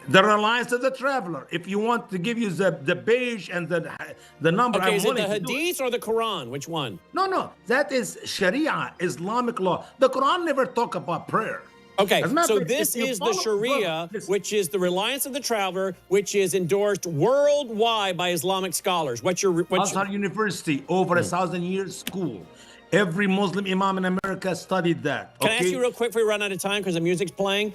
The reliance of the traveler. If you want to give you the page and the number, Okay, I'm is it the willing to do it. Hadith or the Quran? Which one? No, that is Sharia, Islamic law. The Quran never talk about prayer. Okay, As a matter so of fact, this if you is the follow- Sharia, brother, listen. which is the reliance of the traveler, which is endorsed worldwide by Islamic scholars. Azhar University, over 1,000 years school. Every Muslim imam in America studied that. Can I ask you real quick before we run out of time because the music's playing?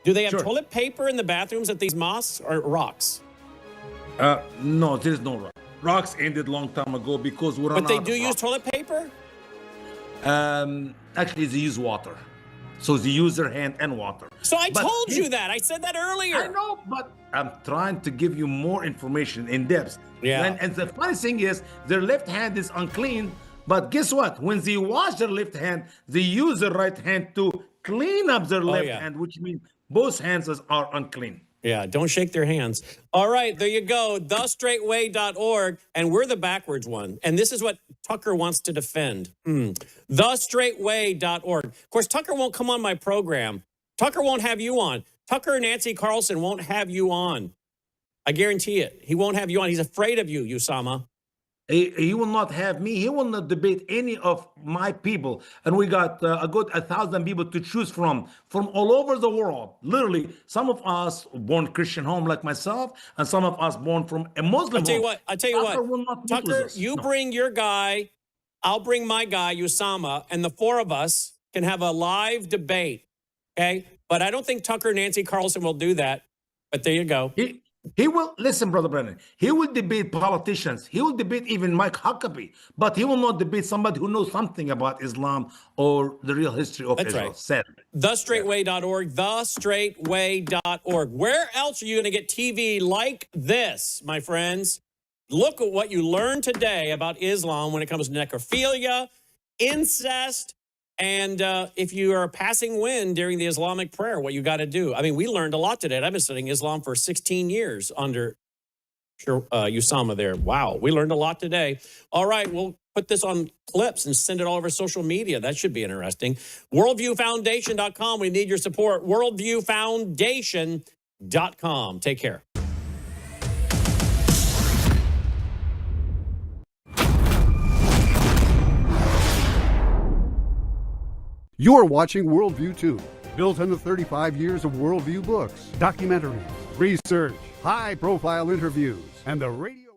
Do they have Sure. toilet paper in the bathrooms at these mosques or rocks? No, there is no rock. Rocks ended long time ago because we're But they do use toilet paper? Actually, they use water. So they use their hand and water. So I But told you that. I said that earlier. I know, but I'm trying to give you more information in depth. Yeah. And the funny thing is, their left hand is unclean. But guess what? When they wash their left hand, they use their right hand to clean up their left hand, which means both hands are unclean. Yeah, don't shake their hands. All right, there you go, thestraightway.org, and we're the backwards one. And this is what Tucker wants to defend. Thestraightway.org. Of course, Tucker won't come on my program. Tucker won't have you on. Tucker and Nancy Carlson won't have you on. I guarantee it. He won't have you on. He's afraid of you, Usama. He will not have me. He will not debate any of my people. And we got a good 1,000 people to choose from all over the world. Literally, some of us born Christian home like myself, and some of us born from a Muslim home. I'll tell you what. Tucker, you bring your guy, I'll bring my guy, Usama, and the four of us can have a live debate, okay? But I don't think Tucker and Nancy Carlson will do that. But there you go. He will, listen, Brother Brennan, he will debate politicians. He will debate even Mike Huckabee, but he will not debate somebody who knows something about Islam or the real history of Israel. Right. Sadly. Thestraightway.org, thestraightway.org. Where else are you going to get TV like this, my friends? Look at what you learned today about Islam when it comes to necrophilia, incest, and if you are passing wind during the Islamic prayer, what you got to do. I mean, we learned a lot today. I've been studying Islam for 16 years under Usama there. Wow, we learned a lot today. All right, we'll put this on clips and send it all over social media. That should be interesting. WorldviewFoundation.com. We need your support. WorldviewFoundation.com. Take care. You're watching Worldview 2, built on the 35 years of Worldview books, documentaries, research, high-profile interviews, and the radio.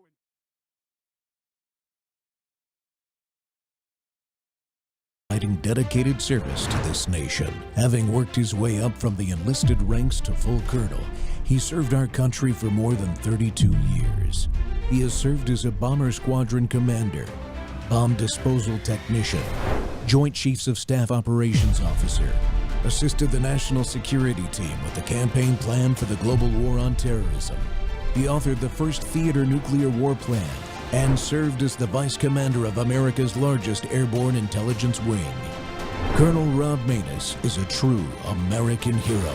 Providing dedicated service to this nation. Having worked his way up from the enlisted ranks to full colonel, he served our country for more than 32 years. He has served as a bomber squadron commander, bomb disposal technician, Joint Chiefs of Staff Operations Officer, assisted the National Security Team with the campaign plan for the global war on terrorism. He authored the first theater nuclear war plan and served as the Vice Commander of America's largest airborne intelligence wing. Colonel Rob Maness is a true American hero.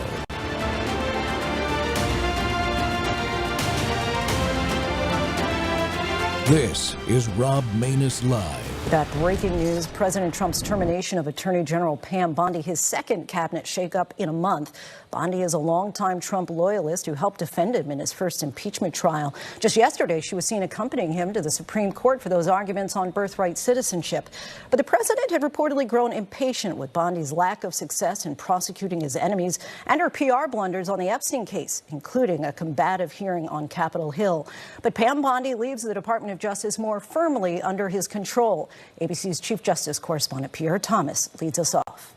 This is Rob Maness Live. That breaking news, President Trump's termination of Attorney General Pam Bondi, his second cabinet shakeup in a month. Bondi is a longtime Trump loyalist who helped defend him in his first impeachment trial. Just yesterday, she was seen accompanying him to the Supreme Court for those arguments on birthright citizenship. But the president had reportedly grown impatient with Bondi's lack of success in prosecuting his enemies and her PR blunders on the Epstein case, including a combative hearing on Capitol Hill. But Pam Bondi leaves the Department of Justice more firmly under his control. ABC's Chief Justice correspondent Pierre Thomas leads us off.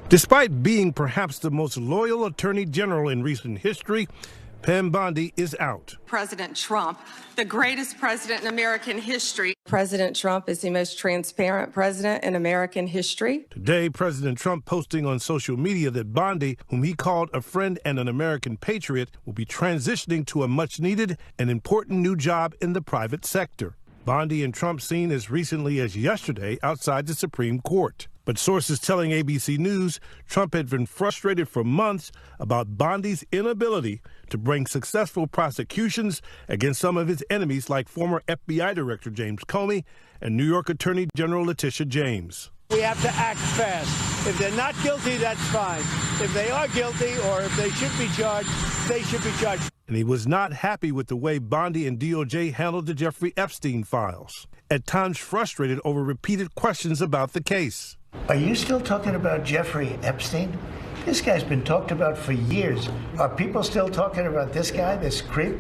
Despite being perhaps the most loyal attorney general in recent history, Pam Bondi is out. President Trump, the greatest president in American history. President Trump is the most transparent president in American history. Today, President Trump posting on social media that Bondi, whom he called a friend and an American patriot, will be transitioning to a much-needed and important new job in the private sector. Bondi and Trump seen as recently as yesterday outside the Supreme Court. But sources telling ABC News Trump had been frustrated for months about Bondi's inability to bring successful prosecutions against some of his enemies like former FBI Director James Comey and New York Attorney General Letitia James. We have to act fast. If they're not guilty, that's fine. If they are guilty or if they should be charged, they should be charged. And he was not happy with the way Bondi and DOJ handled the Jeffrey Epstein files, at times frustrated over repeated questions about the case. Are you still talking about Jeffrey Epstein? This guy's been talked about for years. Are people still talking about this guy, this creep?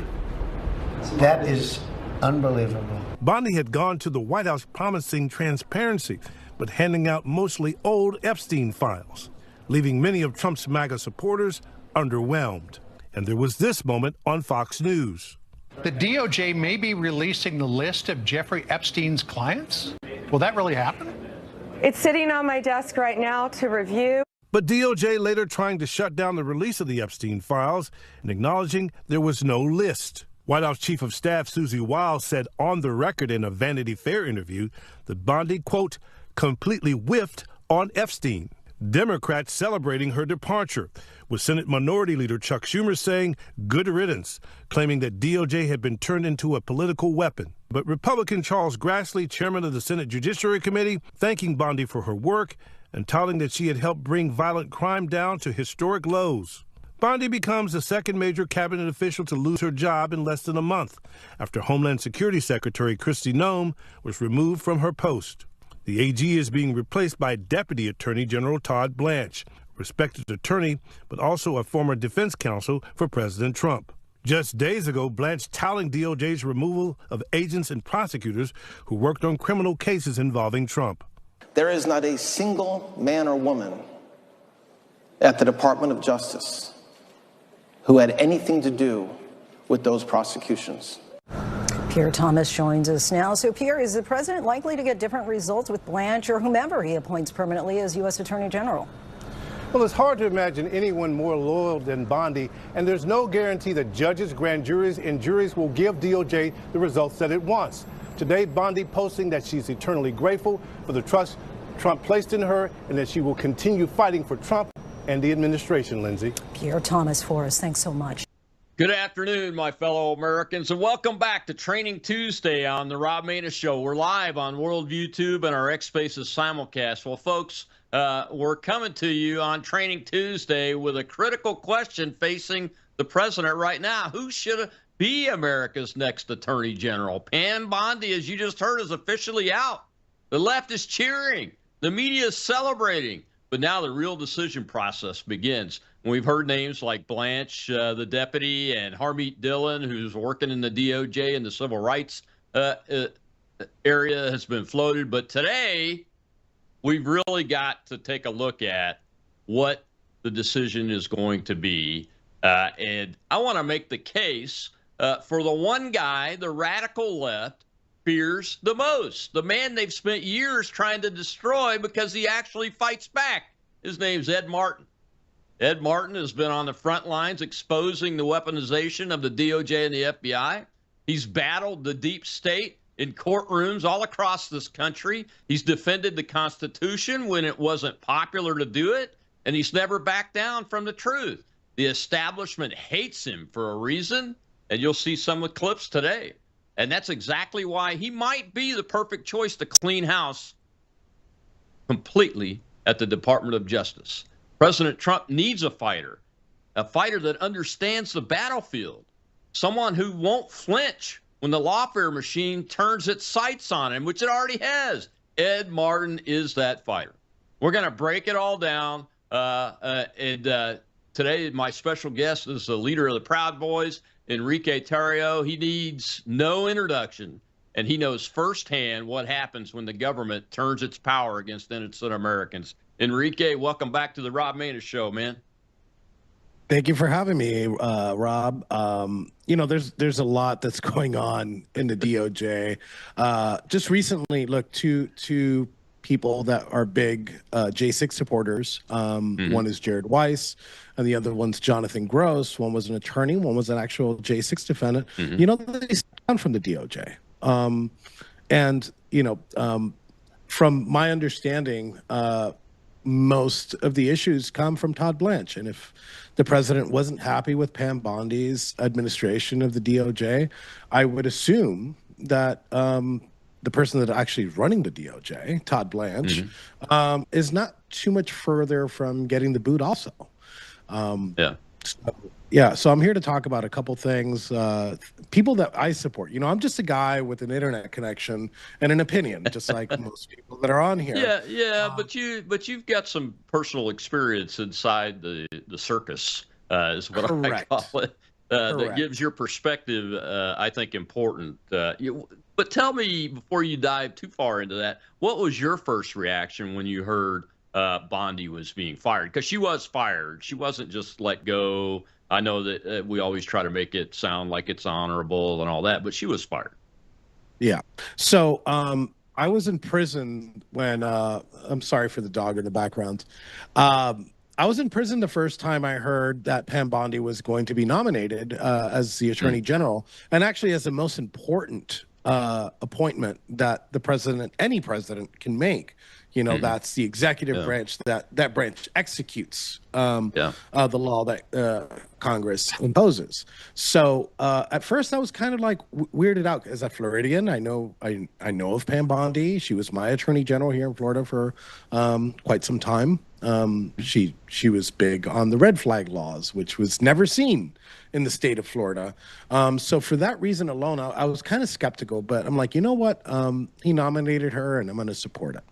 That is unbelievable. Bondi had gone to the White House promising transparency, but handing out mostly old Epstein files, leaving many of Trump's MAGA supporters underwhelmed. And there was this moment on Fox News. The DOJ may be releasing the list of Jeffrey Epstein's clients? Will that really happen? It's sitting on my desk right now to review. But DOJ later trying to shut down the release of the Epstein files and acknowledging there was no list. White House Chief of Staff Susie Wiles said on the record in a Vanity Fair interview that Bondi, quote, completely whiffed on Epstein. Democrats celebrating her departure, with Senate Minority Leader Chuck Schumer saying good riddance, claiming that DOJ had been turned into a political weapon. But Republican Charles Grassley, chairman of the Senate Judiciary Committee, thanking Bondi for her work and touting that she had helped bring violent crime down to historic lows. Bondi becomes the second major cabinet official to lose her job in less than a month after Homeland Security Secretary Kristi Noem was removed from her post. The AG is being replaced by Deputy Attorney General Todd Blanche, respected attorney, but also a former defense counsel for President Trump. Just days ago, Blanche touting DOJ's removal of agents and prosecutors who worked on criminal cases involving Trump. There is not a single man or woman at the Department of Justice who had anything to do with those prosecutions. Pierre Thomas joins us now. So, Pierre, is the president likely to get different results with Blanche or whomever he appoints permanently as U.S. Attorney General? Well, it's hard to imagine anyone more loyal than Bondi, and there's no guarantee that judges, grand juries, and juries will give DOJ the results that it wants. Today, Bondi posting that she's eternally grateful for the trust Trump placed in her and that she will continue fighting for Trump and the administration, Lindsay. Pierre Thomas for us. Thanks so much. Good afternoon, my fellow Americans, and welcome back to Training Tuesday on the Rob Maness Show. We're live on World YouTube and our X Spaces simulcast. Well, folks, we're coming to you on Training Tuesday with a critical question facing the president right now. Who should be America's next Attorney General? Pam Bondi, as you just heard, is officially out. The left is cheering. The media is celebrating. But now the real decision process begins. We've heard names like Blanche, the deputy, and Harmeet Dillon, who's working in the DOJ and the civil rights area, has been floated. But today, we've really got to take a look at what the decision is going to be. And I want to make the case for the one guy the radical left fears the most, the man they've spent years trying to destroy because he actually fights back. His name's Ed Martin. Ed Martin has been on the front lines exposing the weaponization of the DOJ and the FBI. He's battled the deep state in courtrooms all across this country. He's defended the Constitution when it wasn't popular to do it, and he's never backed down from the truth. The establishment hates him for a reason, and you'll see some of the clips today. And that's exactly why he might be the perfect choice to clean house completely at the Department of Justice. President Trump needs a fighter that understands the battlefield, someone who won't flinch when the lawfare machine turns its sights on him, which it already has. Ed Martin is that fighter. We're going to break it all down. Today, my special guest is the leader of the Proud Boys, Enrique Tarrio. He needs no introduction, and he knows firsthand what happens when the government turns its power against innocent Americans. Enrique, welcome back to the Rob Maness Show, man. Thank you for having me, Rob. You know, there's a lot that's going on in the DOJ. Just recently, look, two people that are big J6 supporters. One is Jared Weiss, and the other one's Jonathan Gross. One was an attorney, one was an actual J6 defendant. You know, they stepped down from the DOJ. And, you know, from my understanding, most of the issues come from Todd Blanche. And if the president wasn't happy with Pam Bondi's administration of the DOJ, I would assume that the person that actually is running the DOJ, Todd Blanche, is not too much further from getting the boot also. So I'm here to talk about a couple things. People that I support. I'm just a guy with an internet connection and an opinion, just like most people that are on here. But you've got some personal experience inside the circus, is what I call it. That gives your perspective, I think, important. But tell me, before you dive too far into that, what was your first reaction when you heard Bondi was being fired? Because she was fired. She wasn't just let go. I know that we always try to make it sound like it's honorable and all that, but she was fired. Yeah. So I was in prison when I'm sorry for the dog in the background. I was in prison the first time I heard that Pam Bondi was going to be nominated as the Attorney General, and actually as the most important appointment that the president, any president, can make. That's the executive branch that branch executes the law that Congress imposes. So at first I was kind of like weirded out as a Floridian. I know of Pam Bondi. She was my Attorney General here in Florida for quite some time. She was big on the red flag laws, which was never seen in the state of Florida. So for that reason alone, I was kind of skeptical, but I'm like, you know what? He nominated her and I'm going to support it.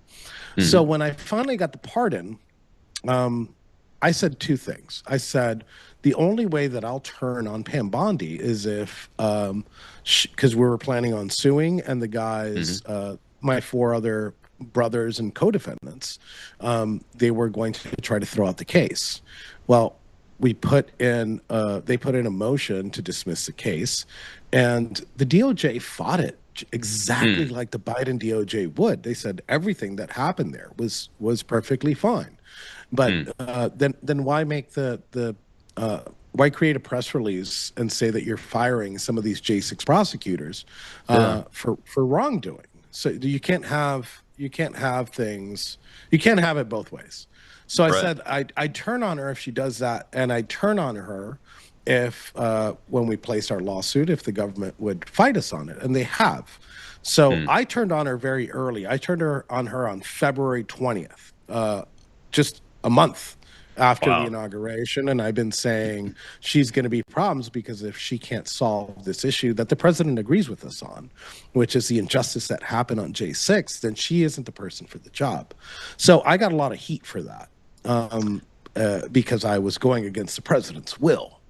So when I finally got the pardon, I said two things. I said, the only way that I'll turn on Pam Bondi is if, because we were planning on suing, and the guys, my four other brothers and co-defendants, they were going to try to throw out the case. Well, they put in a motion to dismiss the case, and the DOJ fought it exactly like the Biden DOJ would. They said everything that happened there was perfectly fine. But then why make why create a press release and say that you're firing some of these J6 prosecutors for wrongdoing? So you can't have things. You can't have it both ways. So I said I'd turn on her if she does that, and I'd turn on her if when we placed our lawsuit, if the government would fight us on it, and they have. So I turned on her very early. I turned on her on February 20th, just a month after the inauguration, and I've been saying she's going to be problems because if she can't solve this issue that the president agrees with us on, which is the injustice that happened on J6, then she isn't the person for the job. So I got a lot of heat for that because I was going against the president's will.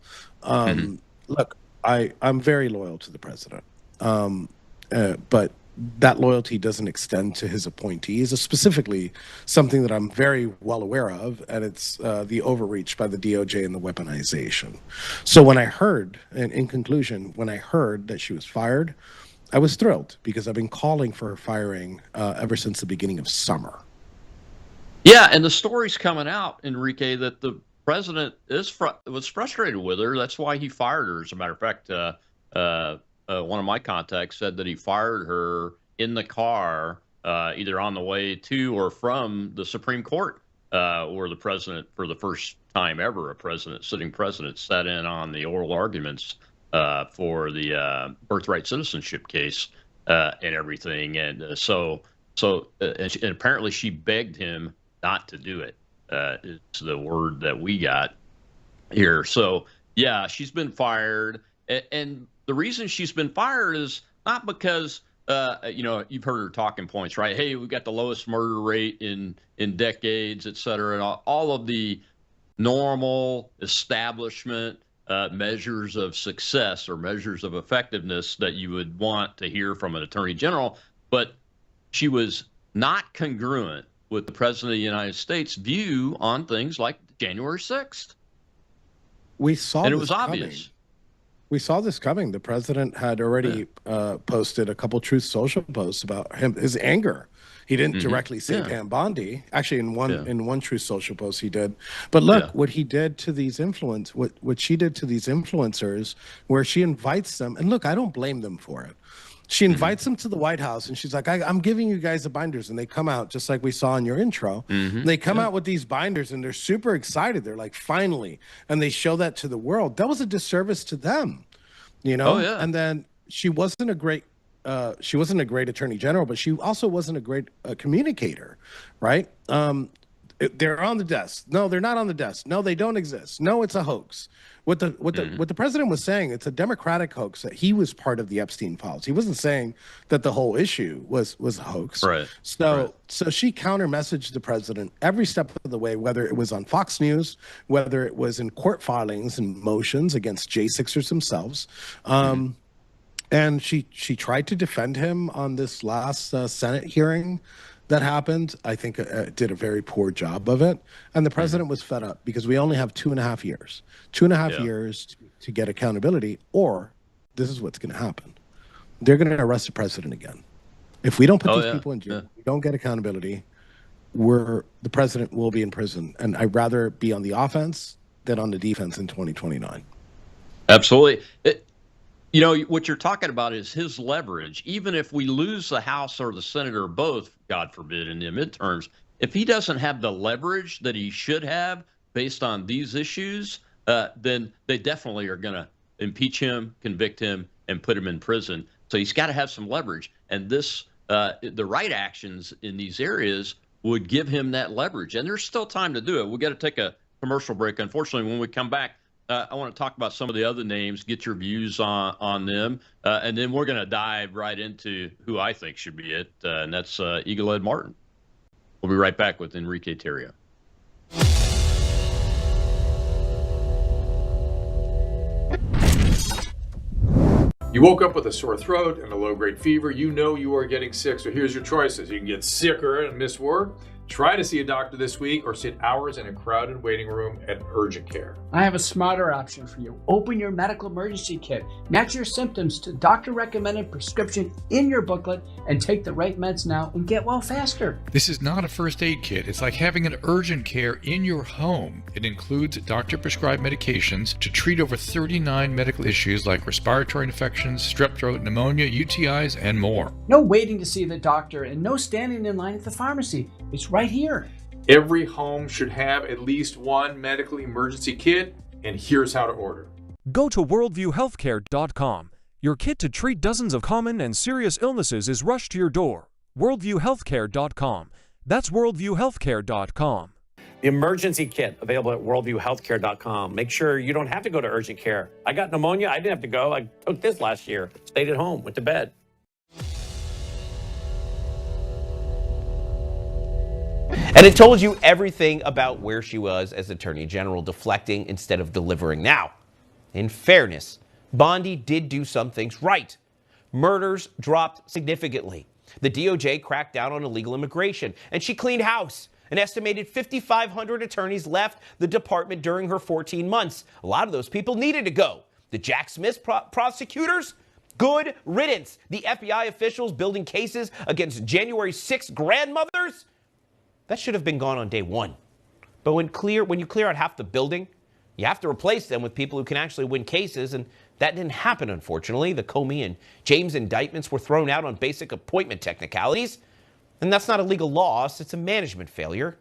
Look, I'm very loyal to the president, but that loyalty doesn't extend to his appointees, specifically something that I'm very well aware of, and it's the overreach by the DOJ and the weaponization. So when I heard, and in conclusion, when I heard that she was fired, I was thrilled because I've been calling for her firing ever since the beginning of summer. Yeah, and the story's coming out, Enrique, that the president was frustrated with her. That's why he fired her. As a matter of fact, one of my contacts said that he fired her in the car, either on the way to or from the Supreme Court, where the president, for the first time ever, sitting president, sat in on the oral arguments for the birthright citizenship case and everything. And and apparently she begged him not to do it. It's the word that we got here. So yeah, she's been fired, and the reason she's been fired is not because you've heard her talking points, right? Hey, we've got the lowest murder rate in decades, et cetera, and all of the normal establishment measures of success or measures of effectiveness that you would want to hear from an attorney general. But she was not congruent with the president of the United States' view on things like January 6th. We saw, and it was obvious. We saw this coming. The president had already posted a couple Truth Social posts about his anger. He didn't directly say Pam Bondi. Actually, in one Truth Social post he did. But look, what he did to these what she did to these influencers, where she invites them, and look, I don't blame them for it. She invites them to the White House, and she's like, I'm giving you guys the binders. And they come out, just like we saw in your intro. They come out with these binders, and they're super excited. They're like, finally. And they show that to the world. That was a disservice to them, you know? Oh, yeah. And then she wasn't a great a great attorney general, but she also wasn't a great communicator, right? They're on the desk. No, they're not on the desk. No, they don't exist. No, it's a hoax. What the president was saying, it's a Democratic hoax that he was part of the Epstein files. He wasn't saying that the whole issue was a hoax. Right. So she counter-messaged the president every step of the way, whether it was on Fox News, whether it was in court filings and motions against J6ers themselves. And she tried to defend him on this last Senate hearing that happened. I think did a very poor job of it. And the president was fed up because we only have 2.5 years. 2.5 years to get accountability, or this is what's going to happen. They're going to arrest the president again. If we don't put these people in jail, we don't get accountability, the president will be in prison. And I'd rather be on the offense than on the defense in 2029. Absolutely. You know, what you're talking about is his leverage. Even if we lose the House or the Senate or both, God forbid, in the midterms, if he doesn't have the leverage that he should have based on these issues, then they definitely are going to impeach him, convict him, and put him in prison. So he's got to have some leverage. And this, the right actions in these areas would give him that leverage. And there's still time to do it. We've got to take a commercial break. Unfortunately, when we come back, I want to talk about some of the other names, get your views on them, and then we're going to dive right into who I think should be it, and that's Eagle Ed Martin. We'll be right back with Enrique Tarrio. You woke up with a sore throat and a low-grade fever. You know you are getting sick, so here's your choices. You can get sicker and miss work. Try to see a doctor this week or sit hours in a crowded waiting room at urgent care. I have a smarter option for you. Open your medical emergency kit. Match your symptoms to doctor-recommended prescription in your booklet and take the right meds now and get well faster. This is not a first aid kit. It's like having an urgent care in your home. It includes doctor-prescribed medications to treat over 39 medical issues like respiratory infections, strep throat, pneumonia, UTIs, and more. No waiting to see the doctor and no standing in line at the pharmacy. It's right here. Every home should have at least one medical emergency kit, and here's how to order. Go to worldviewhealthcare.com. Your kit to treat dozens of common and serious illnesses is rushed to your door. worldviewhealthcare.com. That's worldviewhealthcare.com. The emergency kit available at worldviewhealthcare.com. Make sure you don't have to go to urgent care. I got pneumonia. I didn't have to go. I took this last year. Stayed at home. Went to bed. And it told you everything about where she was as Attorney General, deflecting instead of delivering. Now, in fairness, Bondi did do some things right. Murders dropped significantly. The DOJ cracked down on illegal immigration, and she cleaned house. An estimated 5,500 attorneys left the department during her 14 months. A lot of those people needed to go. The Jack Smith prosecutors? Good riddance. The FBI officials building cases against January 6th grandmothers? That should have been gone on day one. But when you clear out half the building, you have to replace them with people who can actually win cases, and that didn't happen, unfortunately. The Comey and James indictments were thrown out on basic appointment technicalities, and that's not a legal loss, it's a management failure.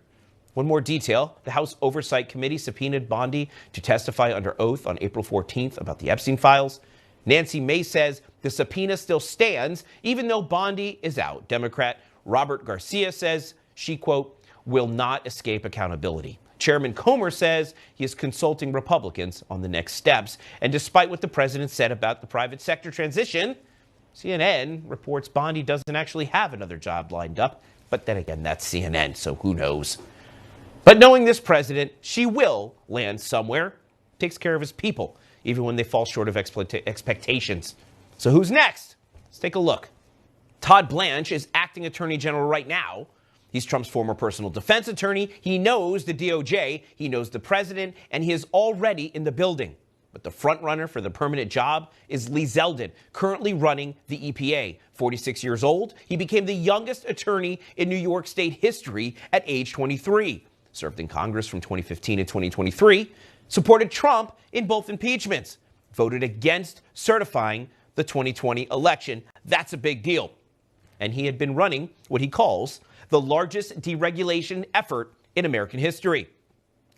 One more detail, the House Oversight Committee subpoenaed Bondi to testify under oath on April 14th about the Epstein files. Nancy Mace says the subpoena still stands, even though Bondi is out. Democrat Robert Garcia says she, quote, will not escape accountability. Chairman Comer says he is consulting Republicans on the next steps. And despite what the president said about the private sector transition, CNN reports Bondi doesn't actually have another job lined up. But then again, that's CNN, so who knows? But knowing this president, she will land somewhere. Takes care of his people, even when they fall short of expectations. So who's next? Let's take a look. Todd Blanche is acting attorney general right now. He's Trump's former personal defense attorney. He knows the DOJ, he knows the president, and he is already in the building. But the front runner for the permanent job is Lee Zeldin, currently running the EPA. 46 years old, he became the youngest attorney in New York State history at age 23. Served in Congress from 2015 to 2023, supported Trump in both impeachments, voted against certifying the 2020 election. That's a big deal. And he had been running what he calls the largest deregulation effort in American history.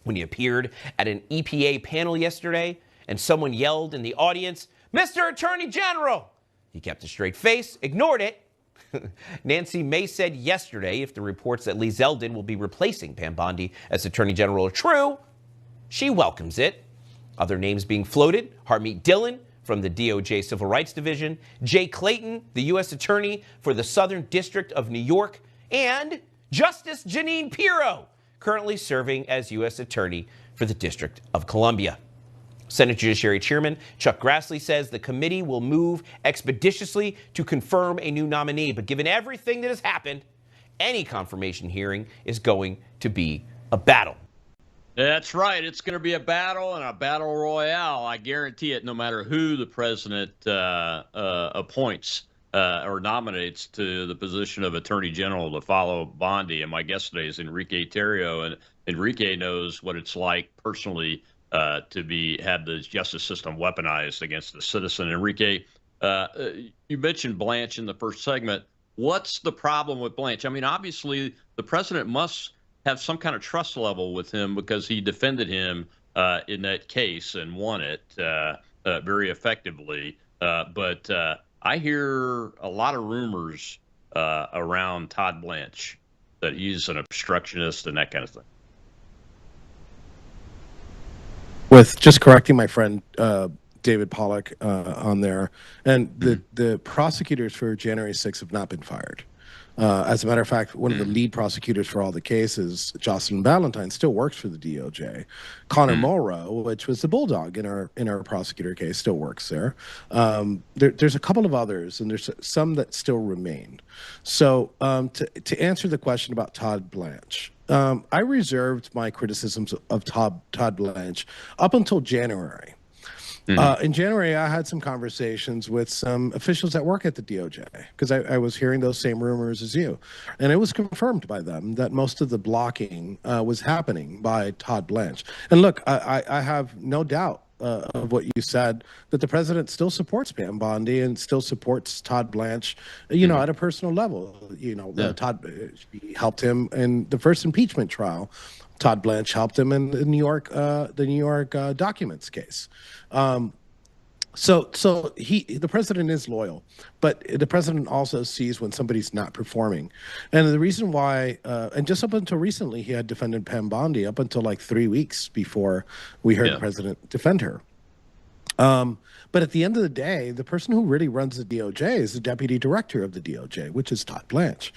When he appeared at an EPA panel yesterday and someone yelled in the audience, "Mr. Attorney General," he He kept a straight face, ignored it. Nancy May said yesterday if the reports that Lee Zeldin will be replacing Pam Bondi as Attorney General are true, she welcomes it. Other names being floated: Harmeet Dillon from the DOJ Civil Rights Division, Jay Clayton, the U.S. Attorney for the Southern District of New York, and Justice Jeanine Pirro, currently serving as U.S. Attorney for the District of Columbia. Senate Judiciary Chairman Chuck Grassley says the committee will move expeditiously to confirm a new nominee. But given everything that has happened, any confirmation hearing is going to be a battle. That's right. It's going to be a battle and a battle royale. I guarantee it, no matter who the president appoints or nominates to the position of Attorney General to follow Bondi. And my guest today is Enrique Tarrio. And Enrique knows what it's like personally to have the justice system weaponized against the citizen. Enrique, you mentioned Blanche in the first segment. What's the problem with Blanche? I mean, obviously, the president must have some kind of trust level with him because he defended him in that case and won it very effectively. But I hear a lot of rumors around Todd Blanche that he's an obstructionist and that kind of thing. With just correcting my friend David Pollack on there, and the prosecutors for January 6th have not been fired. As a matter of fact, one of the lead prosecutors for all the cases, Jocelyn Ballantyne, still works for the DOJ. Connor Morrow, which was the bulldog in our prosecutor case, still works there. There's a couple of others, and there's some that still remain. So to answer the question about Todd Blanche, I reserved my criticisms of Todd Blanche up until January. In January, I had some conversations with some officials that work at the DOJ because I was hearing those same rumors as you. And it was confirmed by them that most of the blocking was happening by Todd Blanche. And look, I have no doubt of what you said, that the president still supports Pam Bondi and still supports Todd Blanche, you know, at a personal level. You know, Todd helped him in the first impeachment trial. Todd Blanche helped him in the New York documents case. So the president is loyal, but the president also sees when somebody's not performing. And the reason why, and just up until recently, he had defended Pam Bondi up until like 3 weeks before we heard the president defend her. But at the end of the day, the person who really runs the DOJ is the deputy director of the DOJ, which is Todd Blanche.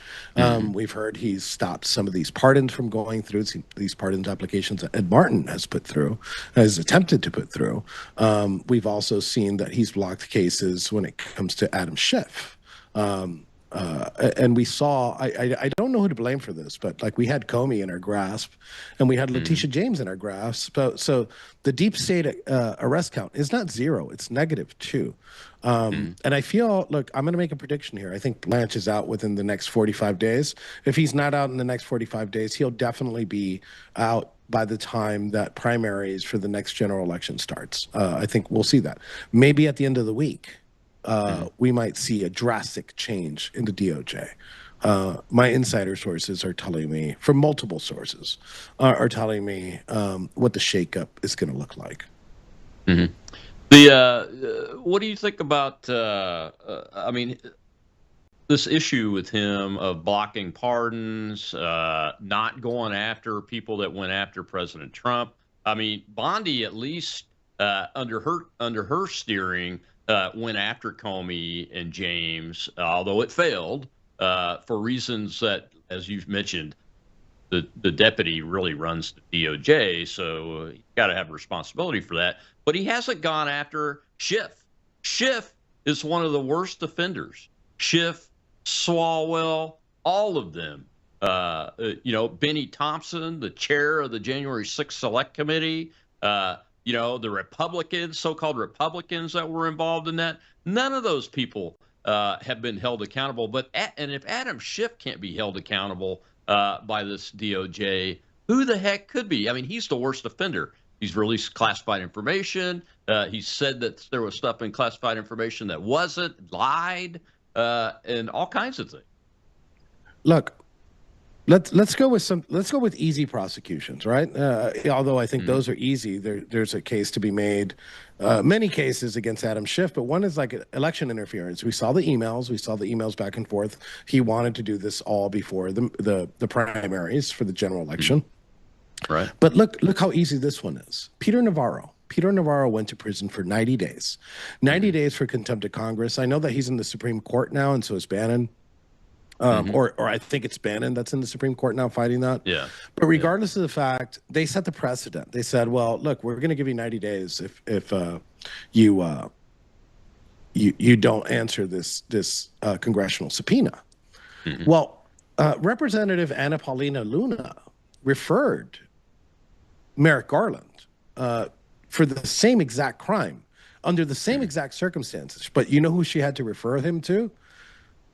We've heard he's stopped some of these pardons from going through, these pardons applications that Ed Martin has put through, has attempted to put through. We've also seen that he's blocked cases when it comes to Adam Schiff. And we saw, I don't know who to blame for this, but like we had Comey in our grasp and we had Letitia James in our grasp. So the deep state arrest count is not 0, it's -2. And I feel, look, I'm going to make a prediction here. I think Blanche is out within the next 45 days. If he's not out in the next 45 days, he'll definitely be out by the time that primaries for the next general election starts. I think we'll see that. Maybe at the end of the week. We might see a drastic change in the DOJ. My insider sources are telling me, from multiple sources, are telling me what the shakeup is going to look like. What do you think about, I mean, this issue with him of blocking pardons, not going after people that went after President Trump? I mean, Bondi, at least under her steering, went after Comey and James, although it failed for reasons that, as you've mentioned, the deputy really runs the DOJ, so he's got to have responsibility for that. But he hasn't gone after Schiff. Schiff is one of the worst offenders. Schiff, Swalwell, all of them. You know, Benny Thompson, the chair of the January 6th Select Committee. You know, the Republicans, so-called Republicans that were involved in that, none of those people have been held accountable. And if Adam Schiff can't be held accountable by this DOJ, who the heck could be? I mean, he's the worst offender. He's released classified information. He said that there was stuff in classified information that wasn't, lied, and all kinds of things. Look, Let's go with easy prosecutions, right? Although I think those are easy. There's a case to be made, many cases against Adam Schiff, but one is like election interference. We saw the emails back and forth. He wanted to do this all before the primaries for the general election. Right. But look how easy this one is. Peter Navarro went to prison for 90 days. 90 days for contempt of Congress. I know that he's in the Supreme Court now, and so is Bannon. Or I think it's Bannon that's in the Supreme Court now fighting that. Yeah. But regardless of the fact, they set the precedent. They said, well, look, we're going to give you 90 days if you don't answer this congressional subpoena. Well, Representative Anna Paulina Luna referred Merrick Garland for the same exact crime under the same exact circumstances. But you know who she had to refer him to?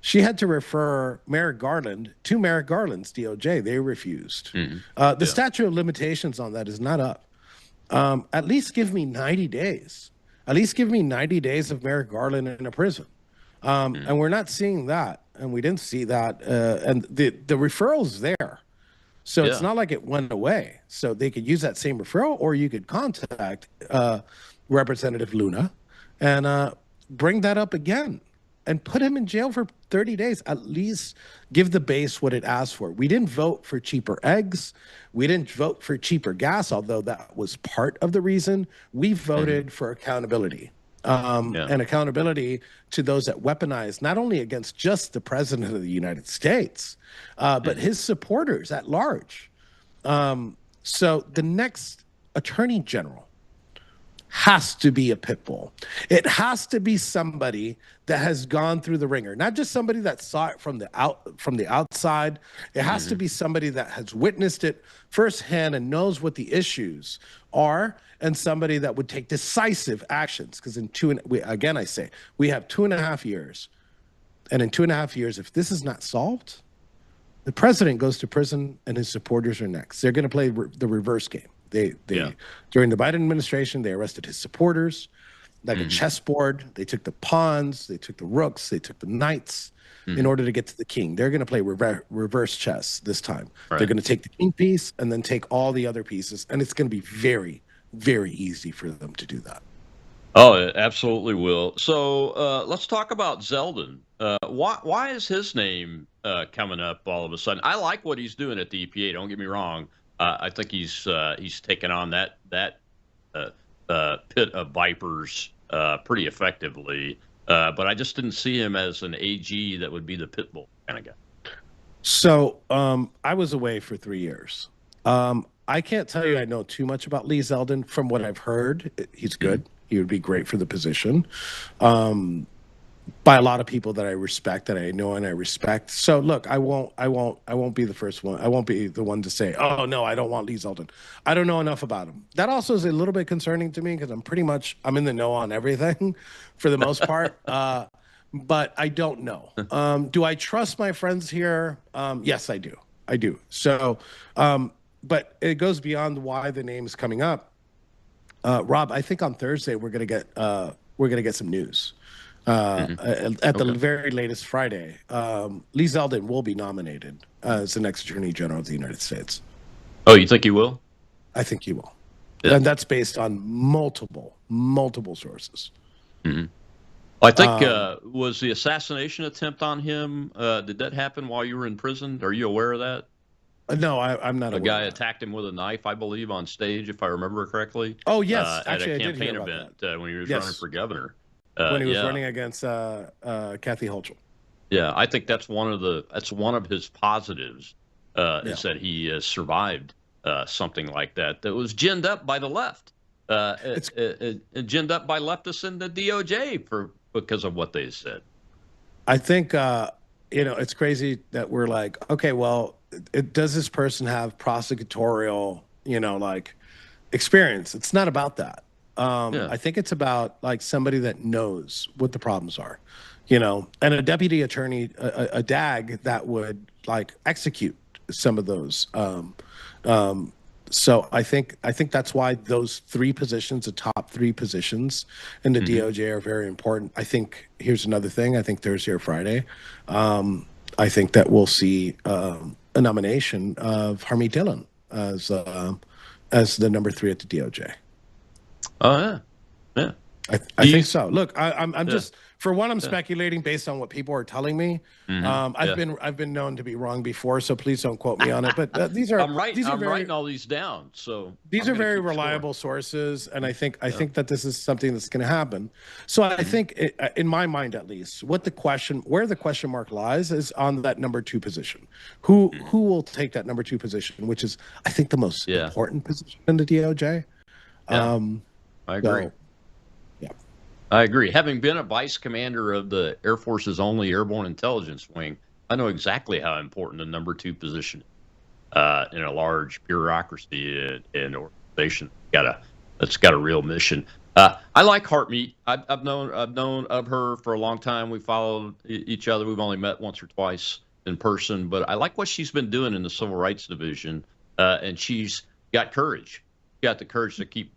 She had to refer Merrick Garland to Merrick Garland's DOJ. They refused. The statute of limitations on that is not up. At least give me 90 days. At least give me 90 days of Merrick Garland in a prison. And we're not seeing that. And we didn't see that. And the referral's there. So it's not like it went away. So they could use that same referral, or you could contact Representative Luna and bring that up again and put him in jail for 30 days. At least give the base what it asked for. We didn't vote for cheaper eggs. We didn't vote for cheaper gas, although that was part of the reason. We voted for accountability. And accountability to those that weaponize, not only against just the president of the United States, but his supporters at large. So the next attorney general has to be a pit bull. It has to be somebody that has gone through the ringer, not just somebody that saw it from the outside. It has to be somebody that has witnessed it firsthand and knows what the issues are, and somebody that would take decisive actions. Because I say we have 2.5 years, and in 2.5 years, if this is not solved, the president goes to prison and his supporters are next. They're going to play the reverse game. They during the Biden administration, they arrested his supporters like a chessboard. They took the pawns, they took the rooks, they took the knights in order to get to the king. They're going to play reverse chess this time. They're going to take the king piece and then take all the other pieces, and it's going to be very, very easy for them to do that. Oh, it absolutely will. So let's talk about Zeldin. Why is his name coming up all of a sudden? I like what he's doing at the EPA. Don't get me wrong. I think he's taken on that pit of vipers pretty effectively. But I just didn't see him as an AG that would be the pit bull kind of guy. So I was away for 3 years. I can't tell you I know too much about Lee Zeldin. From what I've heard, he's good. He would be great for the position. By a lot of people that I respect, that I know and I respect. So look, I won't be the first one. I won't be the one to say, oh no, I don't want Lee Zeldin. I don't know enough about him. That also is a little bit concerning to me because I'm in the know on everything for the most part. But I don't know. Do I trust my friends here? Yes, I do. I do. So, but it goes beyond why the name is coming up. Rob, I think on Thursday we're gonna get some news. At the very latest Friday, Lee Zeldin will be nominated as the next Attorney General of the United States. Oh, you think he will? I think he will. Yeah. And that's based on multiple sources. I think was the assassination attempt on him, did that happen while you were in prison? Are you aware of that? No, I'm not aware. A guy attacked him with a knife, I believe, on stage, if I remember correctly. Oh, yes. Actually, at a campaign event when he was running for governor. When he was running against Kathy Hochul. Yeah, I think that's one of his positives is that he has survived something like that was ginned up by the left, ginned up by leftists in the DOJ because of what they said. I think it's crazy that we're like, okay, well, does this person have prosecutorial experience? It's not about that. I think it's about like somebody that knows what the problems are, and a deputy attorney, a DAG that would like execute some of those. So I think that's why those 3 positions, the top 3 positions in the DOJ are very important. I think here's another thing. I think Thursday or Friday, I think that we'll see a nomination of Harmeet Dillon as the number 3 at the DOJ. Oh yeah, yeah. I think so. Look, I'm just, for one, I'm Yeah. speculating based on what people are telling me. Mhm. I've been known to be wrong before, so please don't quote me on it. But these are I'm very, writing all these down. So these I'm are gonna very keep score. reliable sources, and I think that this is something that's going to happen. So I think, in my mind at least, where the question mark lies is on that number 2 position. Who will take that number 2 position, which is, I think, the most important position in the DOJ. Yeah. I agree. So, I agree. Having been a vice commander of the Air Force's only airborne intelligence wing, I know exactly how important the number 2 position is in a large bureaucracy and organization. That's got a real mission. I like Hartmeet. I've known of her for a long time. We followed each other. We've only met once or twice in person, but I like what she's been doing in the Civil Rights Division, and she's got courage. Got the courage to keep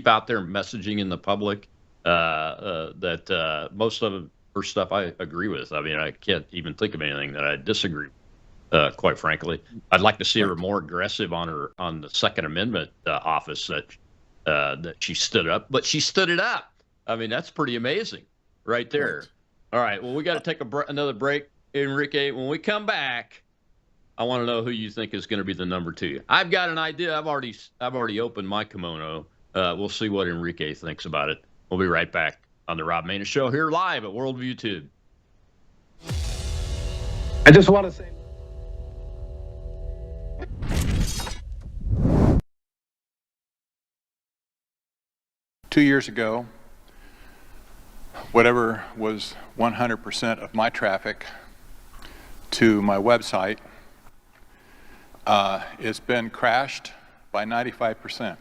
out there messaging in the public that most of her stuff I agree with. I mean, I can't even think of anything that I disagree with, quite frankly. I'd like to see her more aggressive on the Second Amendment office that she stood up, but she stood it up. I mean, that's pretty amazing right there. Right. All right, well, we got to take another break, Enrique. When we come back, I want to know who you think is going to be the number 2. I've got an idea. I've already opened my kimono. We'll see what Enrique thinks about it. We'll be right back on the Rob Maness Show here live at Worldview Tube. I just want to say, Two years ago, whatever was 100% of my traffic to my website, it's been crashed by 95%.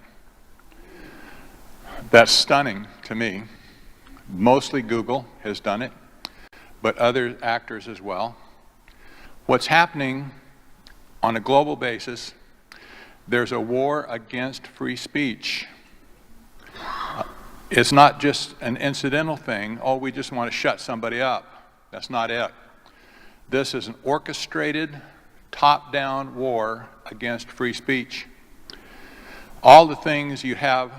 That's stunning to me. Mostly Google has done it, but other actors as well. What's happening on a global basis, there's a war against free speech. It's not just an incidental thing, oh, we just want to shut somebody up. That's not it. This is an orchestrated, top-down war against free speech. All the things you have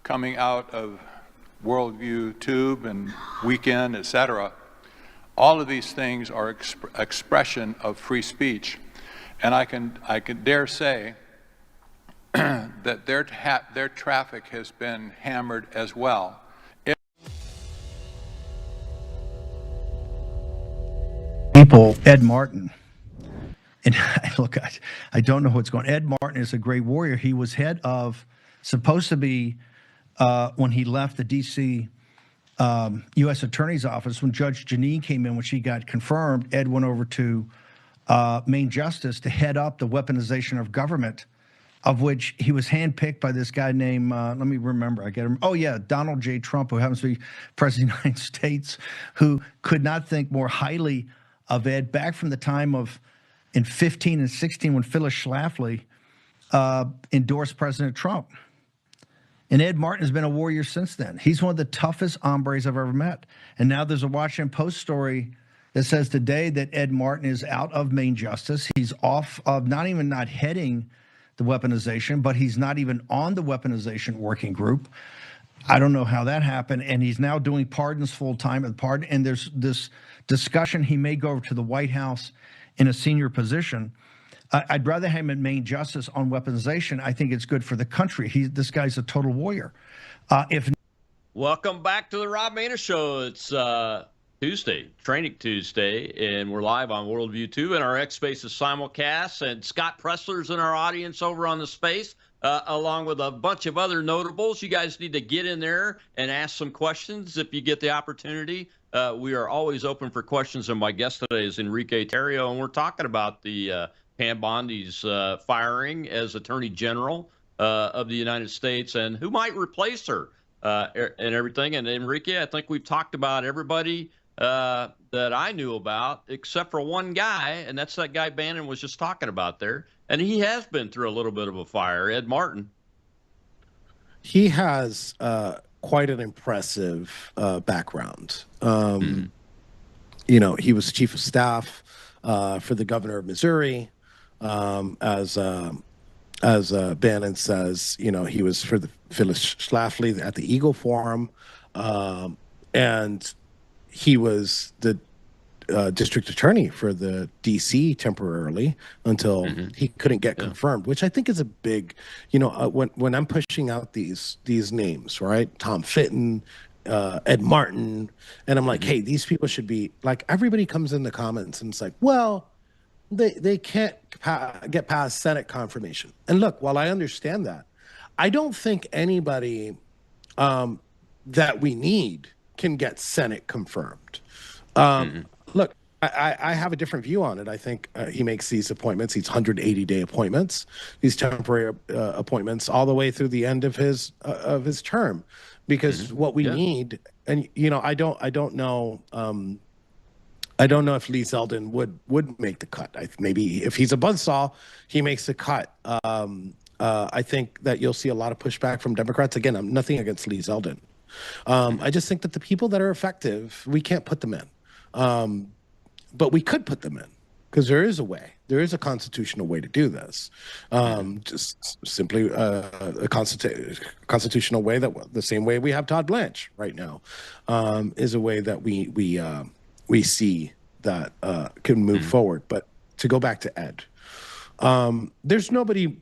coming out of Worldview Tube and Weekend, etc., all of these things are expression of free speech. And I can dare say that their traffic has been hammered as well. People, Ed Martin. And look, I don't know what's going on. Ed Martin is a great warrior. He was supposed to be, when he left the D.C. U.S. Attorney's Office, when Judge Janine came in, when she got confirmed, Ed went over to Main Justice to head up the weaponization of government, of which he was handpicked by this guy named, let me remember, I get him. Oh, yeah, Donald J. Trump, who happens to be President of the United States, who could not think more highly of Ed back from the time of, in 15 and 16, when Phyllis Schlafly endorsed President Trump. And Ed Martin has been a warrior since then. He's one of the toughest hombres I've ever met. And now there's a Washington Post story that says today that Ed Martin is out of Main Justice. He's off of not heading the weaponization, but he's not even on the weaponization working group. I don't know how that happened. And he's now doing pardons full time at the pardon. And there's this discussion he may go over to the White House in a senior position. I'd rather have him in Main Justice on weaponization. I think it's good for the country. This guy's a total warrior. Welcome back to the Rob Maness Show. It's Tuesday, Training Tuesday, and we're live on Worldview 2, and our X Space is simulcast, and Scott Pressler's in our audience over on the space, along with a bunch of other notables. You guys need to get in there and ask some questions if you get the opportunity. We are always open for questions, and my guest today is Enrique Tarrio, and we're talking about the Pam Bondi's firing as Attorney General of the United States and who might replace her and everything. And Enrique, I think we've talked about everybody that I knew about except for one guy, and that's that guy Bannon was just talking about there. And he has been through a little bit of a fire, Ed Martin. He has quite an impressive background. You know, he was chief of staff for the governor of Missouri, as Bannon says, he was for the Phyllis Schlafly at the Eagle Forum, and he was the district attorney for the DC temporarily until he couldn't get confirmed, which I think is a big, when I'm pushing out these names, right? Tom Fitton, Ed Martin, and I'm like, hey, these people should be like, everybody comes in the comments and it's like, well, they can't get past Senate confirmation. And look, while I understand that, I don't think anybody that we need can get Senate confirmed. Look, I have a different view on it. I think he makes these appointments, these 180-day appointments, these temporary appointments, all the way through the end of his term, because what we need, and I don't know. I don't know if Lee Zeldin would make the cut. Maybe if he's a buzzsaw, he makes the cut. I think that you'll see a lot of pushback from Democrats. Again, I'm nothing against Lee Zeldin. I just think that the people that are effective, we can't put them in. But we could put them in, because there is a way. There is a constitutional way to do this. Just simply a constitutional way, that the same way we have Todd Blanche right now, is a way that we see that can move forward. But to go back to Ed, there's nobody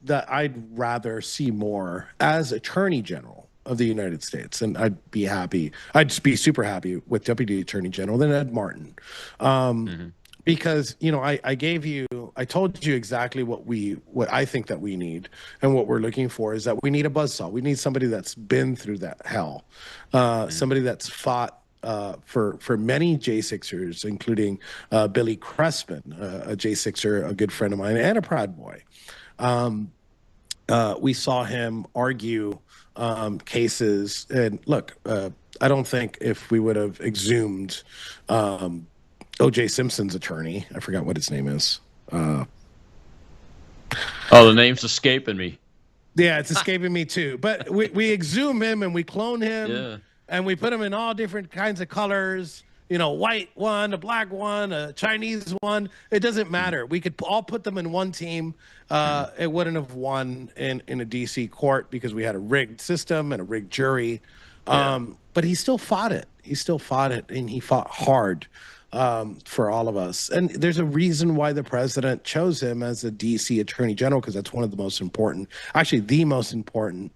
that I'd rather see more as Attorney General of the United States, and I'd just be super happy with Deputy Attorney General than Ed Martin. Because I told you exactly what I think that we need, and what we're looking for is that we need a buzzsaw. We need somebody that's been through that hell, somebody that's fought for many J6ers, including Billy Crespin, a J6er, a good friend of mine, and a Proud Boy. We saw him argue cases, and look, I don't think if we would have exhumed O.J. Simpson's attorney, I forgot what his name is. The name's escaping me. Yeah, it's escaping me too. But we exhume him and we clone him, and we put him in all different kinds of colors. White one, a black one, a Chinese one. It doesn't matter. We could all put them in one team. It wouldn't have won in a DC court because we had a rigged system and a rigged jury. But he still fought it. And he fought hard for all of us. And there's a reason why the president chose him as a DC Attorney General, because that's one of the most important, actually the most important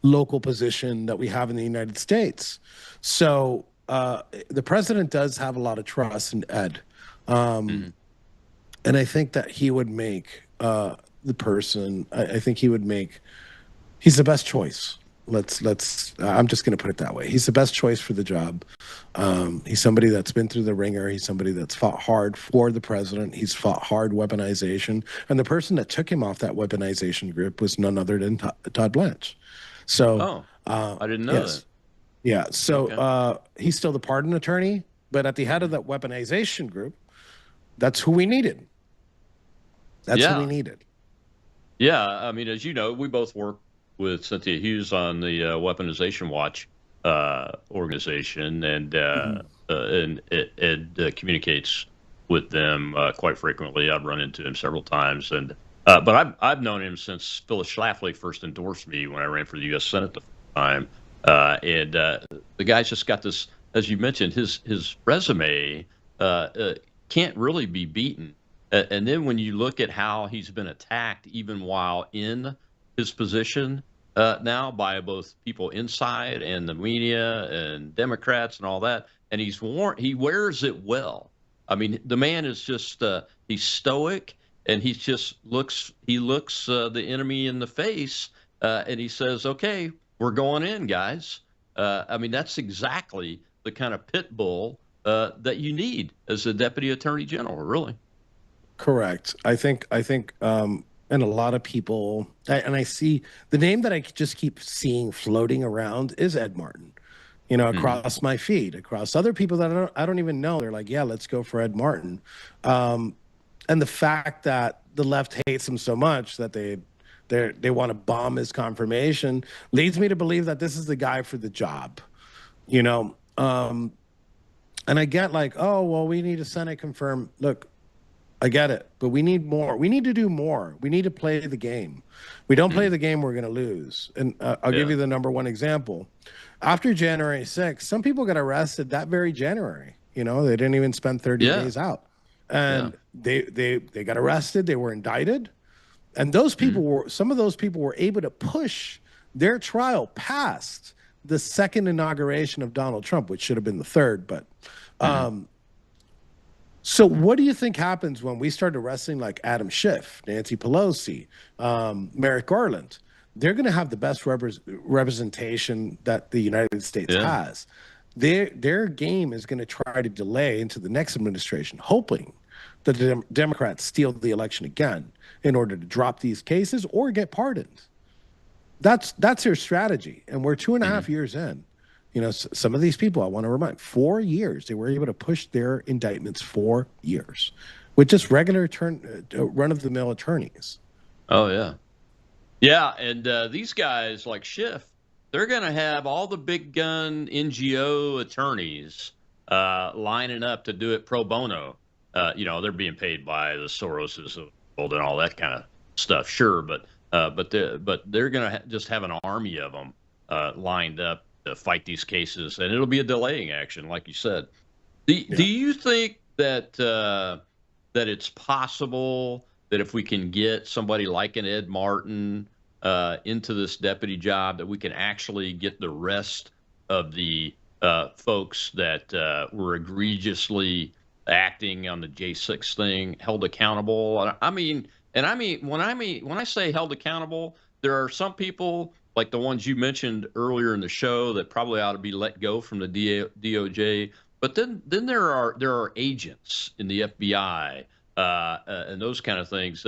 local position that we have in the United States. So the president does have a lot of trust in Ed. And I think that he would make the person, I think he's the best choice. I'm just going to put it that way. He's the best choice for the job. He's somebody that's been through the ringer. He's somebody that's fought hard for the president. He's fought hard weaponization. And the person that took him off that weaponization grip was none other than Todd Blanche. So, I didn't know that. Yeah. So he's still the pardon attorney, but at the head of that weaponization group, that's who we needed. That's who we needed. Yeah. I mean, as you know, we both work with Cynthia Hughes on the Weaponization Watch organization, and Ed communicates with them quite frequently. I've run into him several times, and but I've known him since Phyllis Schlafly first endorsed me when I ran for the U.S. Senate the first time, and the guy's just got this, as you mentioned, his resume can't really be beaten. And then when you look at how he's been attacked, even while in his position now, by both people inside and the media and Democrats and all that, and he wears it well. I mean, the man is just he's stoic, and he looks the enemy in the face, and he says, "Okay, we're going in, guys." I mean, that's exactly the kind of pit bull that you need as a deputy attorney general, really. Correct. I think, and a lot of people, and I see the name that I just keep seeing floating around is Ed Martin, across my feed, across other people that I don't even know. They're like, yeah, let's go for Ed Martin. And the fact that the left hates him so much that they want to bomb his confirmation leads me to believe that this is the guy for the job. And I get like, oh, well, we need a Senate confirm. Look, I get it, but we need more. We need to do more. We need to play the game. We don't play the game, we're going to lose. And I'll give you the number one example. After January 6th, some people got arrested that very January. You know, they didn't even spend 30 days out. And they got arrested. They were indicted. And those people were, some of those people were able to push their trial past the second inauguration of Donald Trump, which should have been the third. But so what do you think happens when we start arresting like Adam Schiff, Nancy Pelosi, Merrick Garland? They're going to have the best representation that the United States has. Their game is going to try to delay into the next administration, hoping that the Democrats steal the election again in order to drop these cases or get pardoned. That's their strategy. And we're 2.5 years in. You know, some of these people, I want to remind, 4 years, they were able to push their indictments 4 years with just regular run-of-the-mill attorneys. Oh, yeah. Yeah, and these guys like Schiff, they're going to have all the big gun NGO attorneys lining up to do it pro bono. You know, they're being paid by the Soroses of the world and all that kind of stuff, sure, but they're going to just have an army of them lined up to fight these cases, and it'll be a delaying action, like you said. Do you think that that it's possible that if we can get somebody like an Ed Martin into this deputy job, that we can actually get the rest of the folks that were egregiously acting on the J6 thing held accountable? I mean, when I say held accountable, there are some people like the ones you mentioned earlier in the show that probably ought to be let go from the DOJ. But then there are agents in the FBI and those kind of things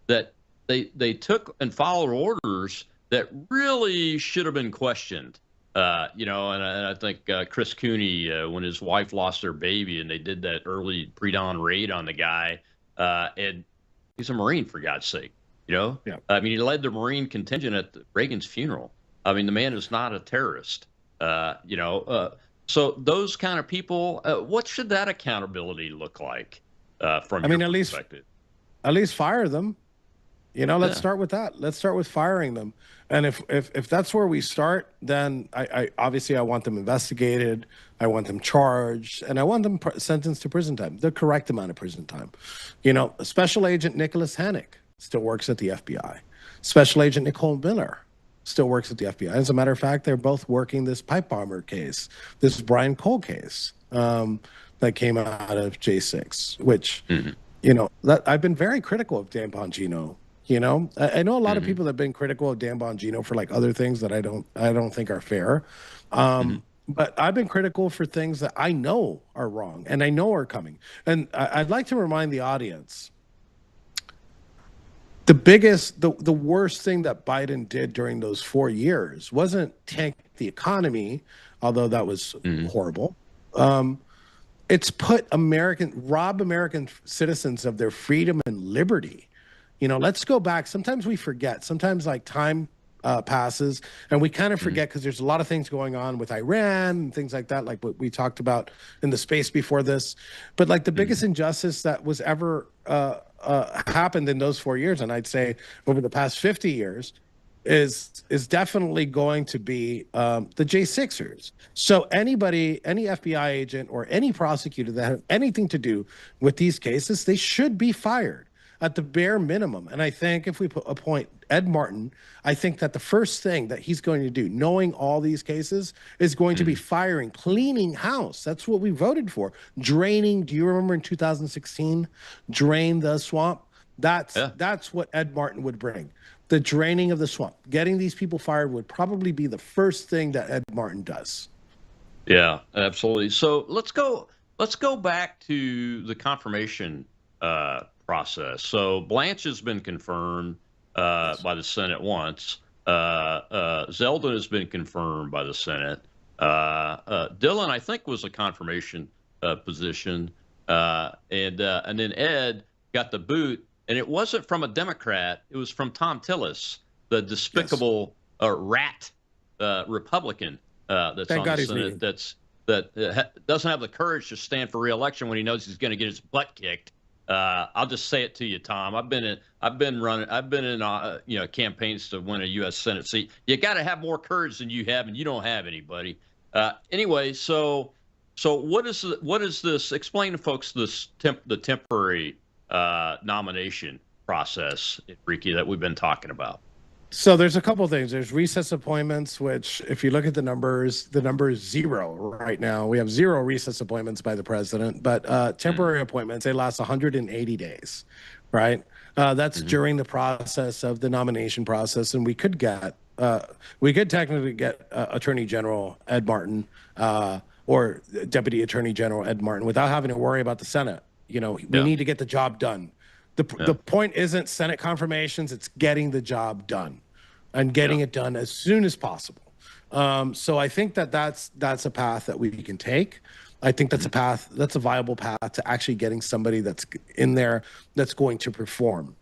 that they took and followed orders that really should have been questioned. You know, and I think Chris Cooney, when his wife lost their baby and they did that early pre-dawn raid on the guy, and he's a Marine, for God's sake. You know, I mean, he led the Marine contingent at Reagan's funeral. I mean, the man is not a terrorist. You know, so those kind of people, what should that accountability look like from your perspective? At least fire them. You know, let's start with that. Let's start with firing them. And if that's where we start, then I obviously I want them investigated, I want them charged, and I want them sentenced to prison time, the correct amount of prison time. You know, Special Agent Nicholas Hannick still works at the FBI. Special Agent Nicole Miller still works at the FBI. As a matter of fact, they're both working this pipe bomber case, this Brian Cole case that came out of J6, which, you know, I've been very critical of Dan Bongino. You know, I know a lot of people have been critical of Dan Bongino for like other things that I don't think are fair. But I've been critical for things that I know are wrong and I know are coming. And I'd like to remind the audience, the worst thing that Biden did during those 4 years wasn't tank the economy, although that was horrible. It's rob American citizens of their freedom and liberty. You know, let's go back. Sometimes we forget. Sometimes like time passes and we kind of forget because there's a lot of things going on with Iran and things like that, like what we talked about in the space before this. But like the biggest injustice that was ever happened in those 4 years, and I'd say over the past 50 years, is definitely going to be the J6ers. So any FBI agent or any prosecutor that has anything to do with these cases, they should be fired at the bare minimum. And I think if we appoint Ed Martin, I think that the first thing that he's going to do, knowing all these cases, is going to be firing, cleaning house. That's what we voted for. Draining, do you remember in 2016? Drain the swamp. That's what Ed Martin would bring. The draining of the swamp. Getting these people fired would probably be the first thing that Ed Martin does. Yeah, absolutely. So let's go back to the confirmation process. So Blanche has been confirmed by the Senate once. Zeldin has been confirmed by the Senate. Dylan, I think, was a confirmation position, and then Ed got the boot, and it wasn't from a Democrat. It was from Tom Tillis, the despicable rat Republican that's on the Senate. doesn't have the courage to stand for re-election when he knows he's going to get his butt kicked. I'll just say it to you, Tom. I've been in campaigns to win a U.S. Senate seat. You got to have more courage than you have, and you don't have anybody. Anyway, so what is this? Explain to folks the temporary nomination process, Enrique, that we've been talking about. So there's a couple of things. There's recess appointments, which if you look at the number is 0 right now. We have 0 recess appointments by the president, but temporary appointments, they last 180 days, right? That's during the process of the nomination process. And we could technically get Attorney General Ed Martin or Deputy Attorney General Ed Martin without having to worry about the Senate. We need to get the job done. The point isn't Senate confirmations, it's getting the job done and getting it done as soon as possible. So I think that's a path that we can take. I think that's a viable path to actually getting somebody that's in there that's going to perform,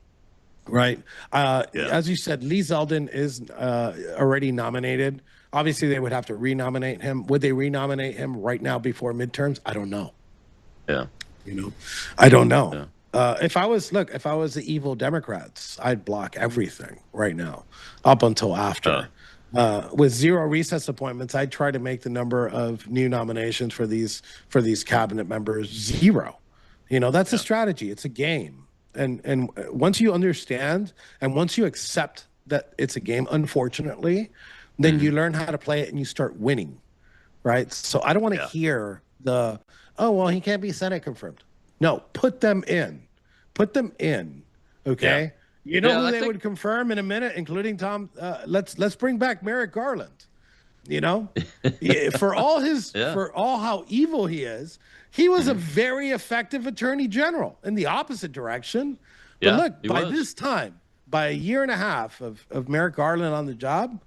right? As you said, Lee Zeldin is already nominated. Obviously, they would have to renominate him. Would they renominate him right now before midterms? I don't know. Yeah. I don't know. Yeah. If I was the evil Democrats, I'd block everything right now up until after. With 0 recess appointments, I'd try to make the number of new nominations for these cabinet members 0. That's a strategy. It's a game. And once you understand and once you accept that it's a game, unfortunately, then you learn how to play it and you start winning, right? So I don't want to hear he can't be Senate confirmed. No, put them in. Okay. Yeah. Who they would confirm in a minute, including Tom. Let's bring back Merrick Garland. For all how evil he is, he was a very effective attorney general in the opposite direction. But look, this time, by a year and a half of Merrick Garland on the job,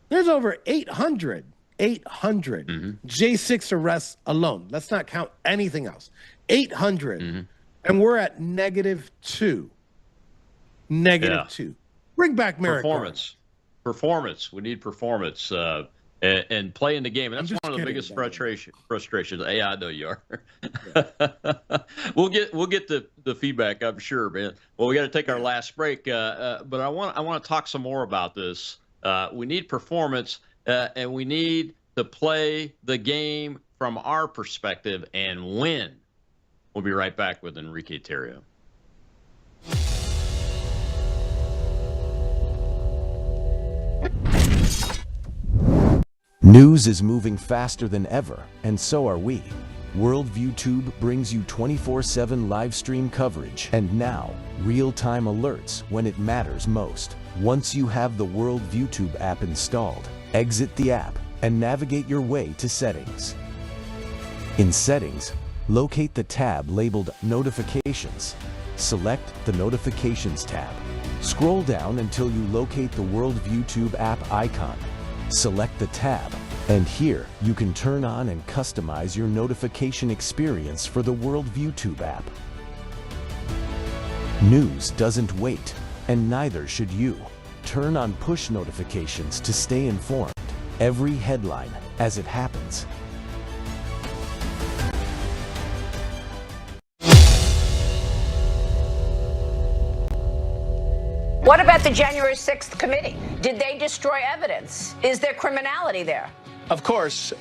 there's over 800 J6 arrests alone. Let's not count anything else. 800. And we're at -2. -2. Bring back Merrick. Performance. We need performance and playing the game. And that's one of the biggest frustrations. Yeah, I know you are. We'll get the feedback, I'm sure, man. Well, we got to take our last break, but I want to talk some more about this. We need performance, and we need to play the game from our perspective and win. We'll be right back with Enrique Tarrio. News is moving faster than ever, and so are we. Worldview Tube brings you 24/7 live stream coverage and now real-time alerts when it matters most. Once you have the Worldview Tube app installed, exit the app and navigate your way to Settings. In Settings, locate the tab labeled Notifications. Select the Notifications tab. Scroll down until you locate the Worldview Tube app icon. Select the tab, and here you can turn on and customize your notification experience for the Worldview Tube app. News doesn't wait, and neither should you. Turn on push notifications to stay informed. Every headline as it happens. What about the January 6th committee? Did they destroy evidence? Is there criminality there? Of course,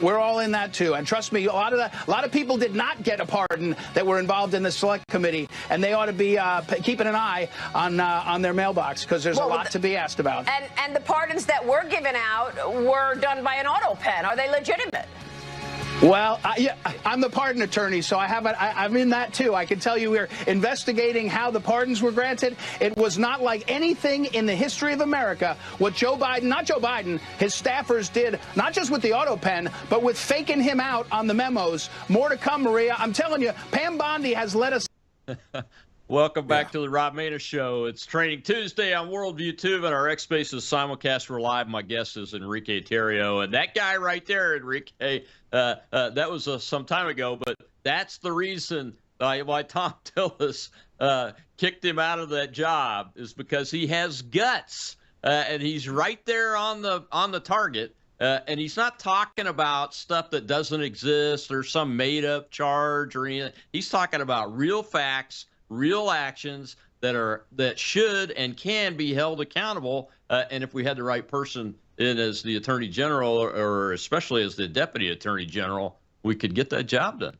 we're all in that too. And trust me, a lot of people did not get a pardon that were involved in the select committee, and they ought to be keeping an eye on their mailbox because there's a lot to be asked about. And the pardons that were given out were done by an auto pen. Are they legitimate? Well, I'm the pardon attorney, so I'm in that too. I can tell you we're investigating how the pardons were granted. It was not like anything in the history of America what not Joe Biden, his staffers did, not just with the auto pen, but with faking him out on the memos. More to come, Maria. I'm telling you, Pam Bondi has let us. Welcome back to the Rob Maness Show. It's Training Tuesday on Worldview Tube, and our X-Spaces simulcast. We're live. My guest is Enrique Tarrio, and that guy right there, Enrique, that was some time ago, but that's the reason why Tom Tillis kicked him out of that job is because he has guts, and he's right there on the target. And he's not talking about stuff that doesn't exist or some made-up charge or anything. He's talking about real facts, real actions that should and can be held accountable. And if we had the right person in as the Attorney General, or especially as the Deputy Attorney General, we could get that job done.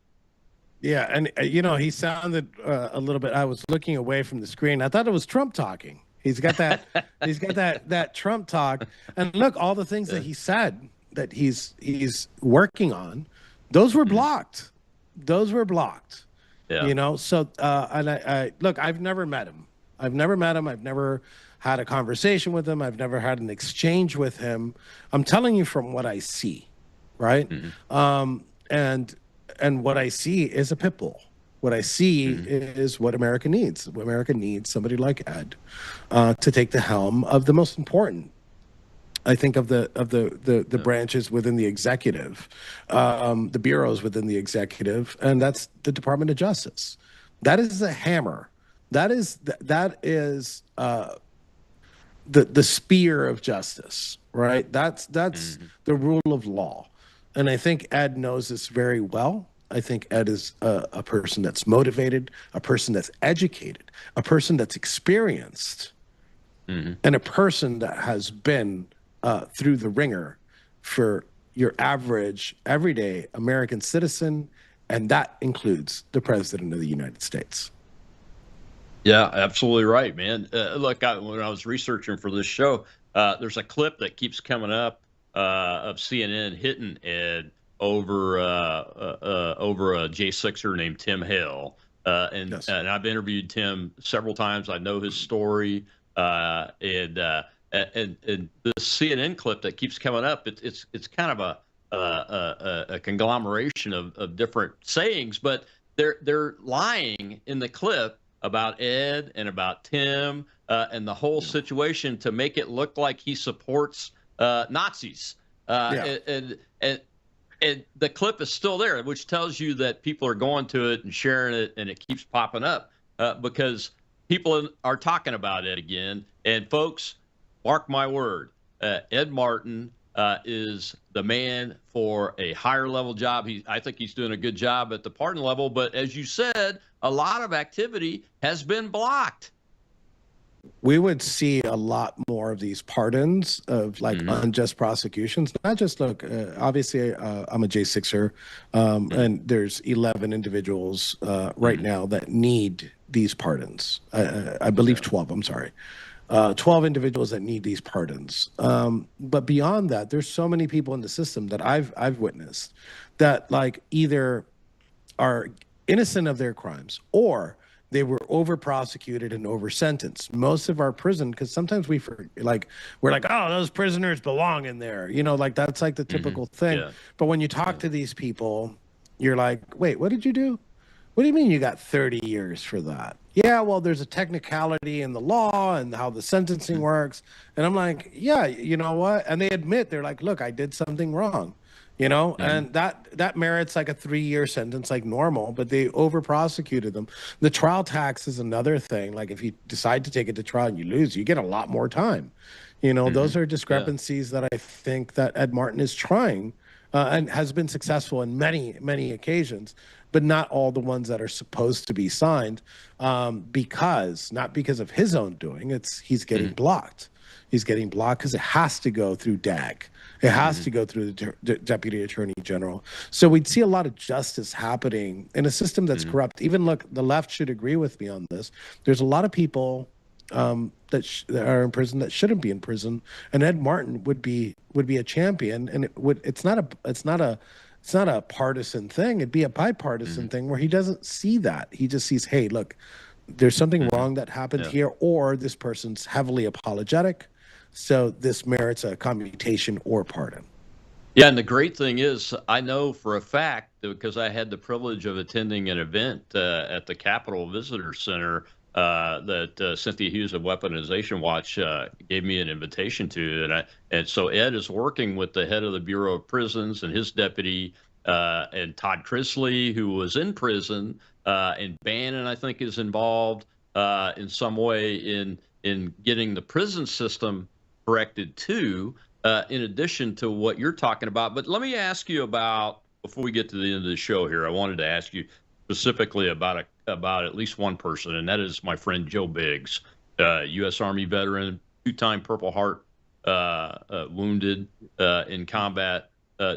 Yeah, and he sounded a little bit. I was looking away from the screen. I thought it was Trump talking. He's got that. He's got that Trump talk. And look, all the things that he said that he's working on, those were blocked. Those were blocked. Yeah. So and I look, I've never met him. I've never had a conversation with him. I've never had an exchange with him. I'm telling you from what I see, right? And what I see is a pit bull. What I see is what America needs. America needs somebody like Ed to take the helm of the most important, I think, of the branches within the executive, the bureaus within the executive, and that's the Department of Justice. That is a hammer. That is the spear of justice, right? That's the rule of law. And I think Ed knows this very well. I think Ed is a person that's motivated, a person that's educated, a person that's experienced, and a person that has been through the ringer for your average, everyday American citizen, and that includes the President of the United States. Yeah, absolutely right, man. Look, when I was researching for this show, there's a clip that keeps coming up of CNN hitting Ed over a J6er named Tim Hale, and I've interviewed Tim several times. I know his story, and the CNN clip that keeps coming up, it's kind of a conglomeration of different sayings, but they're lying in the clip about Ed and about Tim and the whole situation to make it look like he supports Nazis. And the clip is still there, which tells you that people are going to it and sharing it, and it keeps popping up because people are talking about it again. And folks, mark my word, Ed Martin is the man for a higher level job. I think he's doing a good job at the pardon level, but as you said, a lot of activity has been blocked. We would see a lot more of these pardons of unjust prosecutions. Not just obviously I'm a J6er, and there's 11 individuals right now that need these pardons. I believe 12. I'm sorry. 12 individuals that need these pardons. But beyond that, there's so many people in the system that I've witnessed that either are innocent of their crimes or they were over prosecuted and over sentenced. Most of our prison, because sometimes we're like, oh, those prisoners belong in there. That's the typical thing. Yeah. But when you talk to these people, you're like, wait, what did you do? What do you mean you got 30 years for that? Yeah, well, there's a technicality in the law and how the sentencing works. And I'm like, yeah, you know what? And they admit, they're like, look, I did something wrong. And that merits a 3-year sentence like normal, but they over prosecuted them. The trial tax is another thing. If you decide to take it to trial and you lose, you get a lot more time. Those are discrepancies that I think that Ed Martin is trying and has been successful in many, many occasions, but not all the ones that are supposed to be signed not because of his own doing. He's getting blocked. He's getting blocked because it has to go through DAG. It has to go through the Deputy Attorney General. So we'd see a lot of justice happening in a system that's corrupt. Even the left should agree with me on this. There's a lot of people that are in prison that shouldn't be in prison, and Ed Martin would be a champion. And it's not a partisan thing. It'd be a bipartisan thing where he doesn't see that. He just sees, hey, look, there's something wrong that happened here, or this person's heavily apologetic. So this merits a commutation or pardon. Yeah, and the great thing is, I know for a fact, because I had the privilege of attending an event at the Capitol Visitor Center that Cynthia Hughes of Weaponization Watch gave me an invitation to. And so Ed is working with the head of the Bureau of Prisons and his deputy, and Todd Chrisley, who was in prison, and Bannon, I think, is involved in some way in getting the prison system corrected too. in addition to what you're talking about. But let me ask you about, before we get to the end of the show here, I wanted to ask you specifically about at least one person, and that is my friend Joe Biggs, U.S. Army veteran, two-time Purple Heart wounded in combat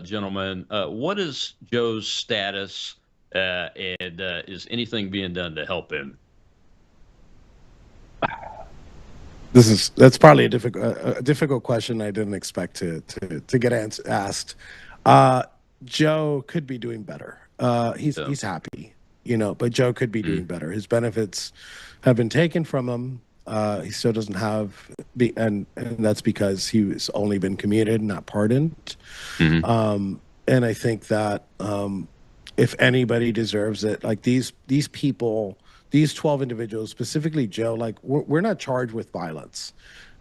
gentleman. What is Joe's status, and is anything being done to help him? That's probably a difficult question I didn't expect to get asked. Joe could be doing better. He's happy, but Joe could be doing better. His benefits have been taken from him. He still doesn't have, and that's because he's only been commuted, not pardoned. And I think that if anybody deserves it, like these people, these 12 individuals, specifically Joe, like we're not charged with violence.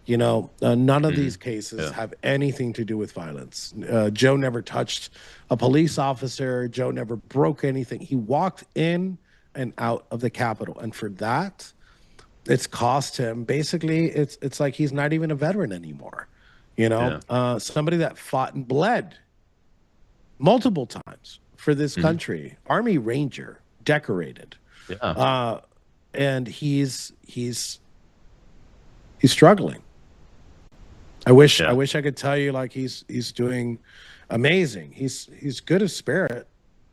None of these cases have anything to do with violence. Joe never touched a police officer. Joe never broke anything. He walked in and out of the Capitol, and for that, it's cost him. Basically, it's like he's not even a veteran anymore. Somebody that fought and bled multiple times for this country, Army Ranger, decorated. And he's struggling. I wish I could tell you like he's doing amazing. He's good of spirit,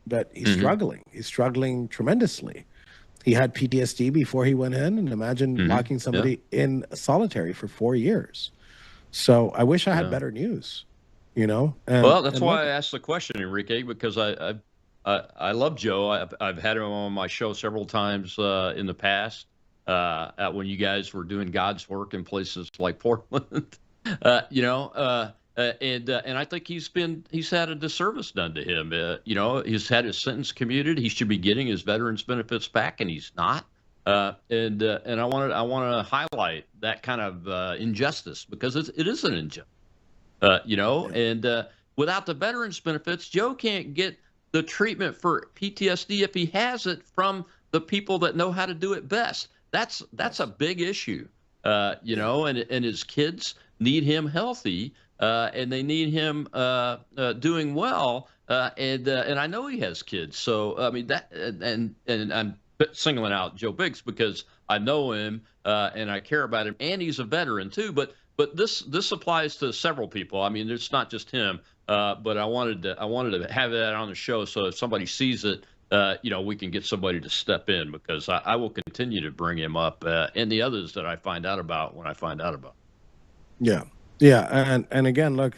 but he's struggling. He's struggling tremendously. He had PTSD before he went in, and imagine locking somebody in solitary for 4 years. So I wish I had better news. Well, that's why I asked the question, Enrique, because I love Joe. I've had him on my show several times in the past, when you guys were doing God's work in places like Portland. And I think he's had a disservice done to him. He's had his sentence commuted. He should be getting his veterans benefits back, and he's not. And I want to highlight that kind of injustice, because it is an injustice. And without the veterans benefits, Joe can't get the treatment for PTSD if he has it from the people that know how to do it best. That's a big issue. And his kids need him healthy, and they need him doing well. And I know he has kids, so I mean that, and I'm singling out Joe Biggs because I know him and I care about him, and he's a veteran too. But this applies to several people. I mean, it's not just him. But I wanted to have that on the show, so if somebody sees it, we can get somebody to step in, because I will continue to bring him up and the others that I find out about when I find out about. Yeah, and again, look,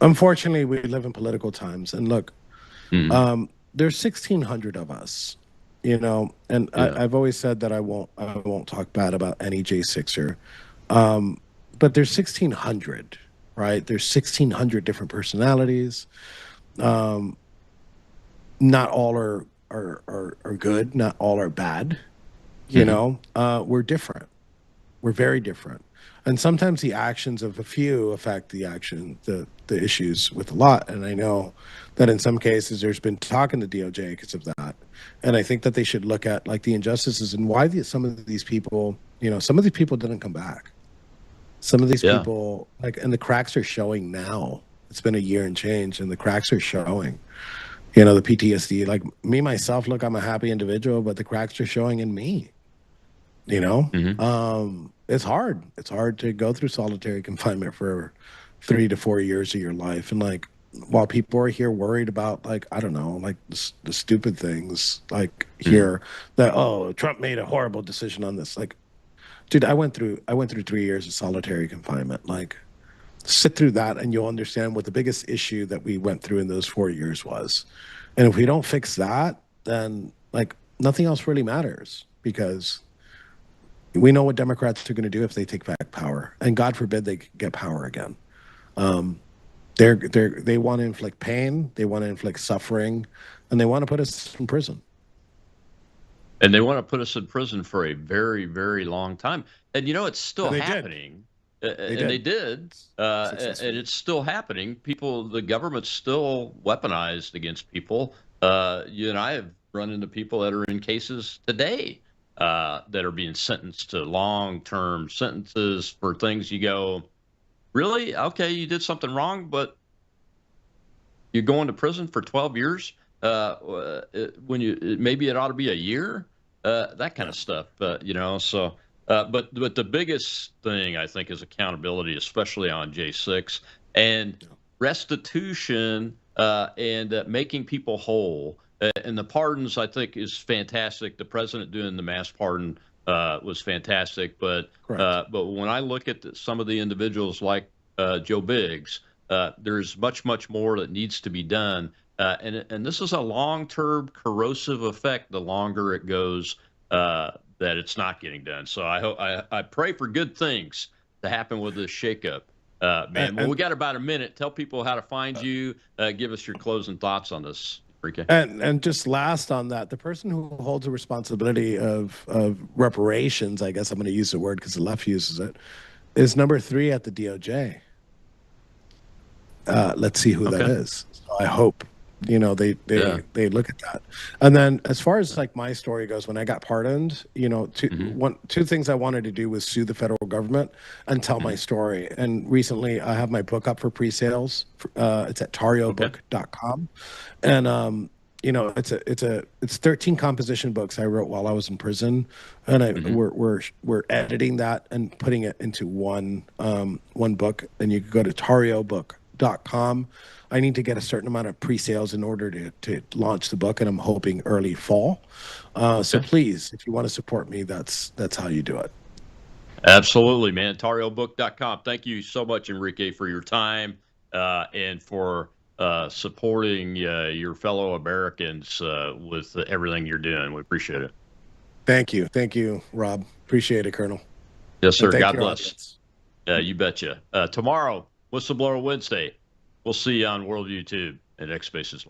unfortunately we live in political times, and look, there's 1,600 of us, and I've always said that I won't talk bad about any J6er, but there's 1,600. Right? There's 1,600 different personalities. Not all are good. Not all are bad. We're different. We're very different. And sometimes the actions of a few affect the issues with a lot. And I know that in some cases there's been talk in the DOJ because of that. And I think that they should look at like the injustices and why some of these people didn't come back. Some of these people, and the cracks are showing now. It's been a year and change, and the cracks are showing. The PTSD, like me, myself, look, I'm a happy individual, but the cracks are showing in me. It's hard. It's hard to go through solitary confinement for 3 to 4 years of your life. And like, while people are here worried about, like, I don't know, like the stupid things, like here that, oh, Trump made a horrible decision on this. Like, dude, I went through 3 years of solitary confinement. Like, sit through that and you'll understand what the biggest issue that we went through in those 4 years was. And if we don't fix that, then like nothing else really matters, because we know what Democrats are going to do if they take back power, and God forbid they get power again. They want to inflict pain, they want to inflict suffering, and they want to put us in prison. And they want to put us in prison for a very, very long time. And it's still happening. They did. And it's still happening. The government's still weaponized against people. You and I have run into people that are in cases today that are being sentenced to long-term sentences for things you go, Really? Okay, you did something wrong, but you're going to prison for 12 years? When maybe it ought to be a year? That kind of stuff, so. But the biggest thing, I think, is accountability, especially on J6, and restitution, and making people whole. And the pardons, I think, is fantastic. The president doing the mass pardon was fantastic. But when I look at some of the individuals like Joe Biggs, there's much, much more that needs to be done. And this is a long-term corrosive effect the longer it goes, that it's not getting done. So I pray for good things to happen with this shakeup. Man, well, we got about a minute. Tell people how to find you. Give us your closing thoughts on this, Enrique. And just last on that, the person who holds the responsibility of reparations, I guess I'm going to use the word because the left uses it, is number 3 at the DOJ. Let's see who that is. So I hope they look at that. And then as far as like my story goes, when I got pardoned, two things I wanted to do was sue the federal government and tell my story. And recently I have my book up for pre-sales. It's at tariobook.com. And it's 13 composition books I wrote while I was in prison, and we're editing that and putting it into one book. And you can go to tariobook.com. I need to get a certain amount of pre-sales in order to launch the book, and I'm hoping early fall. So please, if you want to support me, that's how you do it. Absolutely, man. tariobook.com. Thank you so much, Enrique, for your time and for supporting your fellow Americans with everything you're doing. We appreciate it. Thank you, Rob. Appreciate it, Colonel. Yes, sir. God bless. You betcha. Tomorrow, Whistleblower Wednesday. We'll see you on World YouTube and X Spaces.